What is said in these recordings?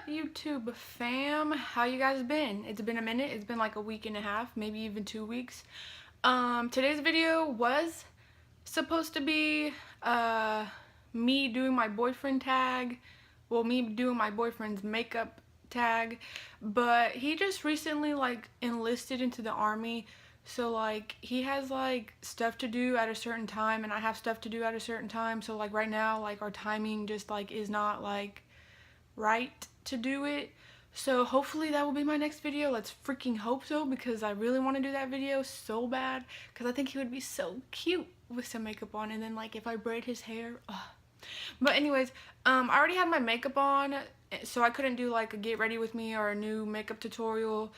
YouTube fam? How you guys been? It's been a minute. It's been like a week and a half, maybe even 2 weeks. Today's video was supposed to be me doing my boyfriend tag. Well, me doing my boyfriend's makeup tag, but he just recently like enlisted into the army. So like he has like stuff to do at a certain time and I have stuff to do at a certain time. So like right now like our timing just like is not like right to do it. So hopefully that will be my next video. Let's freaking hope so, because I really want to do that video so bad, because I think he would be so cute with some makeup on. And then like if I braid his hair, ugh. But anyways, I already had my makeup on, so I couldn't do like a get ready with me or a new makeup tutorial.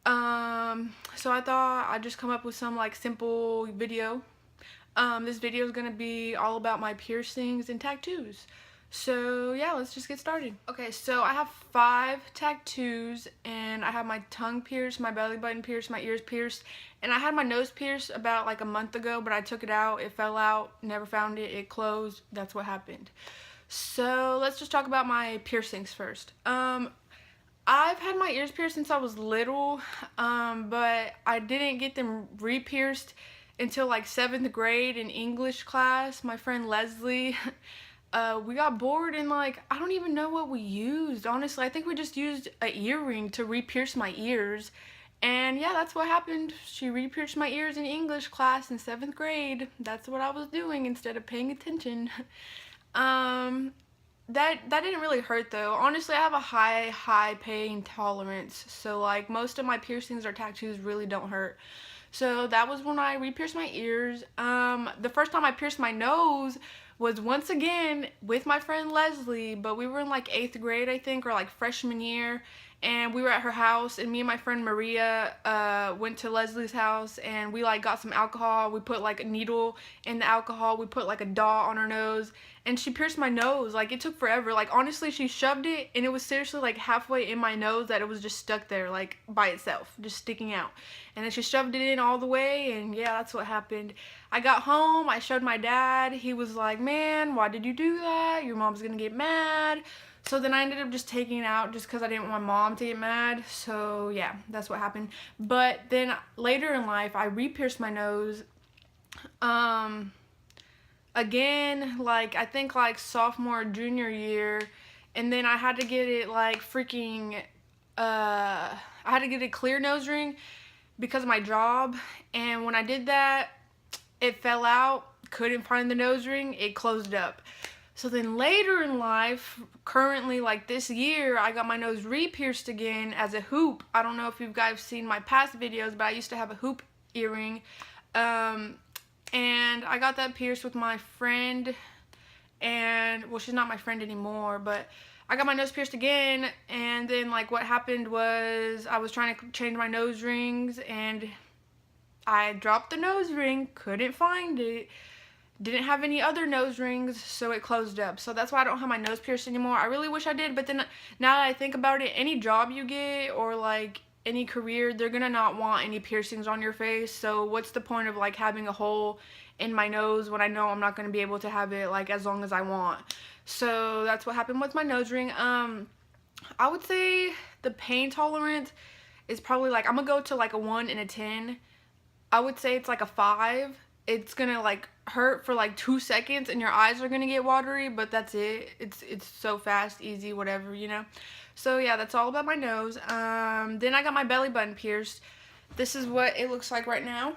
So I thought I'd just come up with some like simple video. This video is gonna be all about my piercings and tattoos. So yeah, let's just get started. Okay, so I have 5 tattoos, and I have my tongue pierced, my belly button pierced, my ears pierced, and I had my nose pierced about like a month ago, but I took it out, it fell out, never found it, it closed. That's what happened. So let's just talk about my piercings first. I've had my ears pierced since I was little, but I didn't get them re-pierced until like 7th grade in English class. My friend Leslie, we got bored and like I don't even know what we used, honestly. I think we just used an earring to re-pierce my ears, and yeah, that's what happened. She re-pierced my ears in English class in 7th grade. That's what I was doing instead of paying attention. That didn't really hurt though. Honestly, I have a high pain tolerance, so like most of my piercings or tattoos really don't hurt. So that was when I re-pierced my ears. The first time I pierced my nose was once again with my friend Leslie, but we were in like 8th grade, I think, or like freshman year, and we were at her house, and me and my friend Maria went to Leslie's house, and we like got some alcohol. We put like a needle in the alcohol, we put like a dot on her nose, and she pierced my nose. Like it took forever. Like honestly, she shoved it and it was seriously like halfway in my nose that it was just stuck there like by itself, just sticking out. And then she shoved it in all the way, and yeah, that's what happened. I got home, I showed my dad. He was like, man, why did you do that? Your mom's gonna get mad. So then I ended up just taking it out just because I didn't want my mom to get mad. So yeah, that's what happened. But then later in life, I re-pierced my nose. Again, like I think like sophomore, junior year. And then I had to get it like freaking, I had to get a clear nose ring because of my job. And when I did that, it fell out, couldn't find the nose ring, it closed up. So then later in life, currently like this year, I got my nose re-pierced again as a hoop. I don't know if you guys seen my past videos, but I used to have a hoop earring. And I got that pierced with my friend, and well, she's not my friend anymore, but I got my nose pierced again. And then like what happened was I was trying to change my nose rings, and I dropped the nose ring, couldn't find it, didn't have any other nose rings, so it closed up. So that's why I don't have my nose pierced anymore. I really wish I did, but then now that I think about it, any job you get or like any career, they're gonna not want any piercings on your face. So what's the point of like having a hole in my nose when I know I'm not gonna be able to have it like as long as I want? So that's what happened with my nose ring. I would say the pain tolerance is probably like, I'm gonna go to like a 1 and a 10. I would say it's like a 5. It's gonna like hurt for like 2 seconds and your eyes are gonna get watery, but that's it. It's so fast, easy, whatever, you know. So yeah, that's all about my nose. Then I got my belly button pierced. This is what it looks like right now.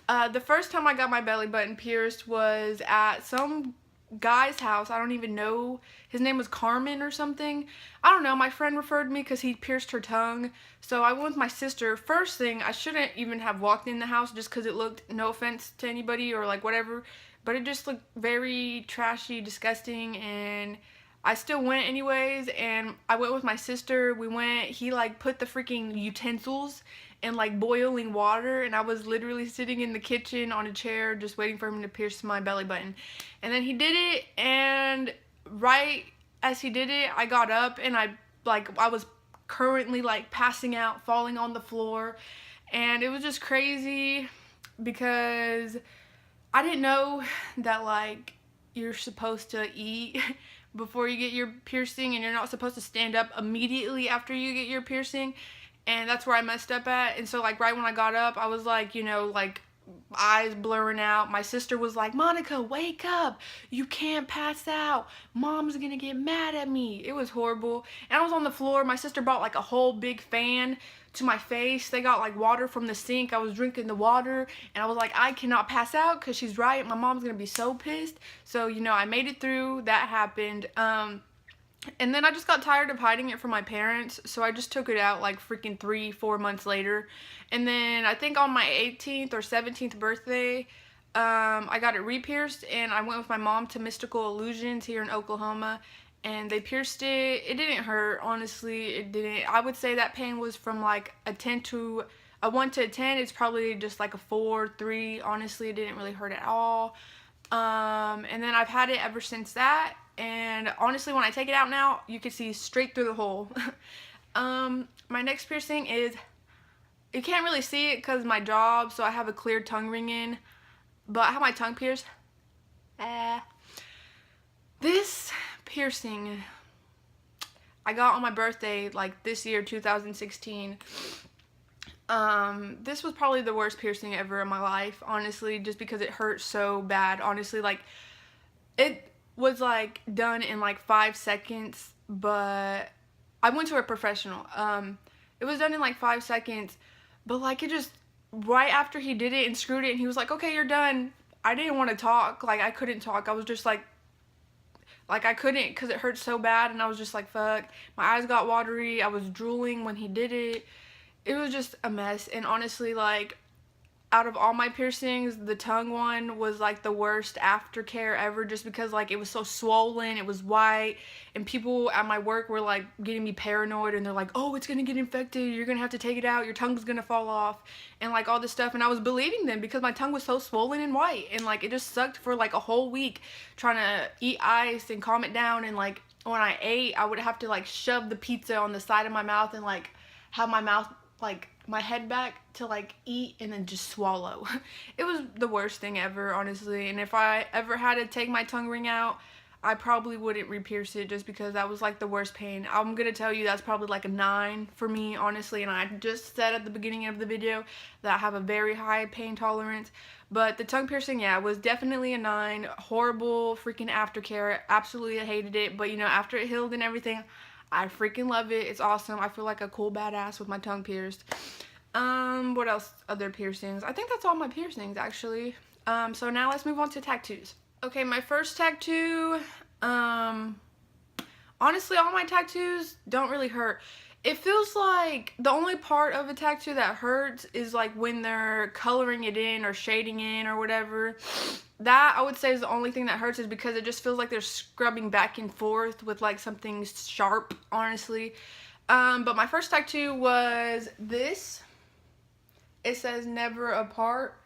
The first time I got my belly button pierced was at some guy's house. I don't even know. His name was Carmen or something. I don't know. My friend referred me because he pierced her tongue. So I went with my sister. First thing, I shouldn't even have walked in the house just because it looked, no offense to anybody or like whatever, but it just looked very trashy, disgusting, and I still went anyways. And I went with my sister. We went, he like put the freaking utensils in like boiling water, and I was literally sitting in the kitchen on a chair just waiting for him to pierce my belly button. And then he did it, and right as he did it, I got up, and I was currently like passing out, falling on the floor, and it was just crazy because I didn't know that like you're supposed to eat before you get your piercing, and you're not supposed to stand up immediately after you get your piercing. And that's where I messed up at. And so, like, right when I got up, I was like, you know, like, eyes blurring out. My sister was like, Monica, wake up, you can't pass out, mom's gonna get mad at me. It was horrible. And I was on the floor. My sister brought like a whole big fan to my face. They got like water from the sink. I was drinking the water, and I was like, I cannot pass out, because she's right, my mom's gonna be so pissed. So, you know, I made it through. That happened. And then I just got tired of hiding it from my parents, so I just took it out like freaking 3-4 months later. And then I think on my 18th or 17th birthday, I got it re-pierced, and I went with my mom to Mystical Illusions here in Oklahoma, and they pierced it. It didn't hurt, honestly, it didn't. I would say that pain was from like a 1 to a 10. It's probably just like a 4, 3. Honestly, it didn't really hurt at all. And then I've had it ever since that. And honestly, when I take it out now, you can see straight through the hole. My next piercing is, you can't really see it because of my job, so I have a clear tongue ring in, but I have my tongue pierced. This piercing I got on my birthday, like this year, 2016. This was probably the worst piercing ever in my life, honestly, just because it hurt so bad. Honestly, like, it was like done in like 5 seconds, but I went to a professional. It was done in like 5 seconds, but like, it just, right after he did it and screwed it and he was like, okay, you're done, I didn't want to talk. Like, I couldn't talk. I was just like I couldn't, because it hurt so bad, and I was just like, fuck. My eyes got watery. I was drooling when he did it. It was just a mess. And honestly, like, out of all my piercings, the tongue one was like the worst aftercare ever, just because like it was so swollen, it was white, and people at my work were like getting me paranoid, and they're like, oh, it's gonna get infected, you're gonna have to take it out, your tongue's gonna fall off, and like all this stuff. And I was believing them because my tongue was so swollen and white, and like it just sucked for like a whole week trying to eat ice and calm it down. And like when I ate, I would have to like shove the pizza on the side of my mouth and like have my mouth, like my head back to like eat, and then just swallow. It was the worst thing ever, honestly. And if I ever had to take my tongue ring out, I probably wouldn't re-pierce it, just because that was like the worst pain. I'm gonna tell you, that's probably like a 9 for me, honestly. And I just said at the beginning of the video that I have a very high pain tolerance, but the tongue piercing, yeah, was definitely a 9. Horrible freaking aftercare. Absolutely hated it. But you know, after it healed and everything, I freaking love it. It's awesome. I feel like a cool badass with my tongue pierced. What else? Other piercings? I think that's all my piercings, actually. So now let's move on to tattoos. Okay, my first tattoo, honestly, all my tattoos don't really hurt. It feels like the only part of a tattoo that hurts is like when they're coloring it in or shading in or whatever. That, I would say, is the only thing that hurts, is because it just feels like they're scrubbing back and forth with like something sharp, honestly. But my first tattoo was this. It says never apart,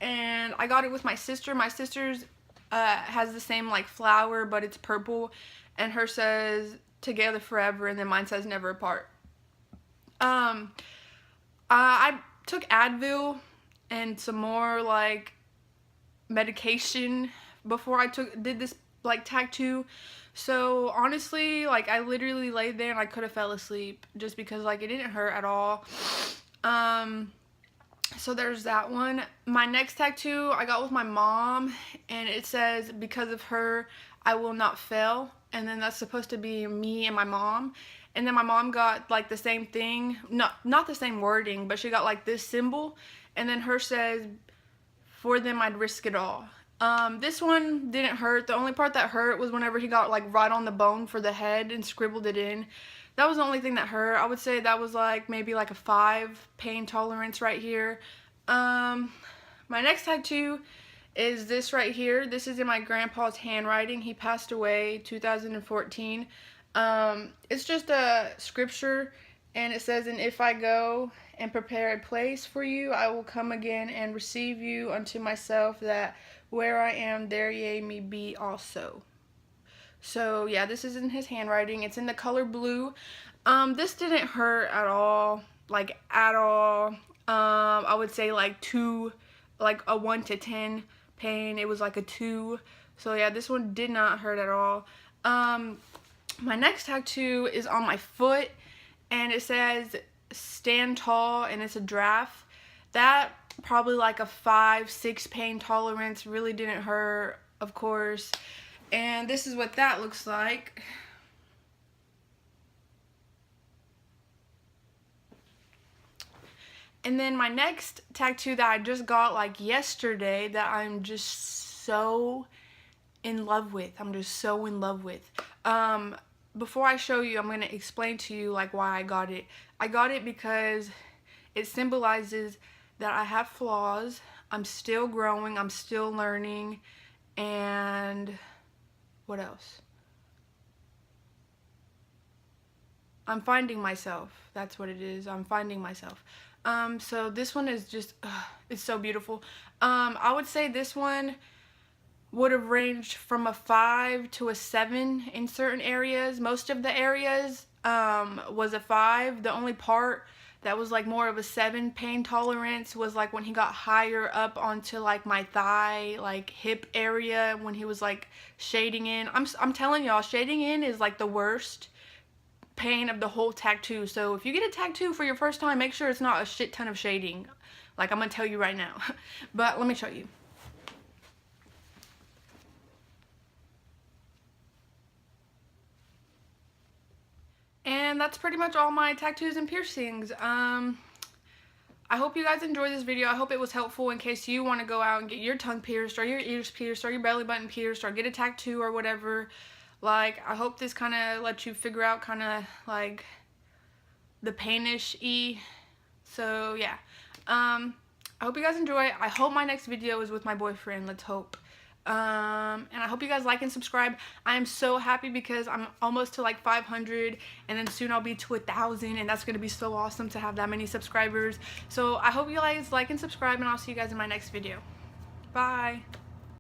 and I got it with my sister. My sister's has the same like flower, but it's purple, and her says together forever, and then mine says never apart. I took Advil and some more like medication before I did this like tattoo. So honestly, like, I literally laid there and I could have fell asleep, just because like it didn't hurt at all. So there's that one. My next tattoo I got with my mom, and it says, because of her I will not fail, and then that's supposed to be me and my mom. And then my mom got like the same thing, not the same wording, but she got like this symbol, and then her says, for them I'd risk it all. This one didn't hurt. The only part that hurt was whenever he got like right on the bone for the head and scribbled it in. That was the only thing that hurt. I would say that was like maybe like a 5 pain tolerance right here. My next tattoo is this right here. This is in my grandpa's handwriting. He passed away 2014. It's just a scripture, and it says, and if I go and prepare a place for you, I will come again and receive you unto myself, that where I am, there ye may be also. So yeah, this is in his handwriting. It's in the color blue. This didn't hurt at all, like at all. I would say like 2, like a 1 to 10 pain. It was like a 2. So yeah, this one did not hurt at all. My next tattoo is on my foot, and it says stand tall, and it's a giraffe. That probably like a 5-6 pain tolerance, really didn't hurt, of course. And this is what that looks like. And then my next tattoo that I just got like yesterday that I'm just so in love with. I'm just so in love with. Before I show you, I'm going to explain to you like why I got it. I got it because it symbolizes that I have flaws. I'm still growing. I'm still learning. And what else? I'm finding myself. That's what it is. I'm finding myself. So this one is just, it's so beautiful. I would say this one would have ranged from a 5 to a 7 in certain areas. Most of the areas was a 5. The only part that was like more of a 7 pain tolerance was like when he got higher up onto like my thigh, like hip area, when he was like shading in. I'm telling y'all, shading in is like the worst pain of the whole tattoo. So if you get a tattoo for your first time, make sure it's not a shit ton of shading. Like I'm gonna tell you right now. But let me show you. And that's pretty much all my tattoos and piercings. I hope you guys enjoyed this video. I hope it was helpful in case you want to go out and get your tongue pierced or your ears pierced or your belly button pierced or get a tattoo or whatever. Like, I hope this kind of lets you figure out kind of like the painish-y. So yeah, I hope you guys enjoy. I hope my next video is with my boyfriend. Let's hope. And I hope you guys like and subscribe. I am so happy because I'm almost to like 500, and then soon I'll be to 1,000, and that's gonna be so awesome to have that many subscribers. So I hope you guys like and subscribe, and I'll see you guys in my next video. Bye.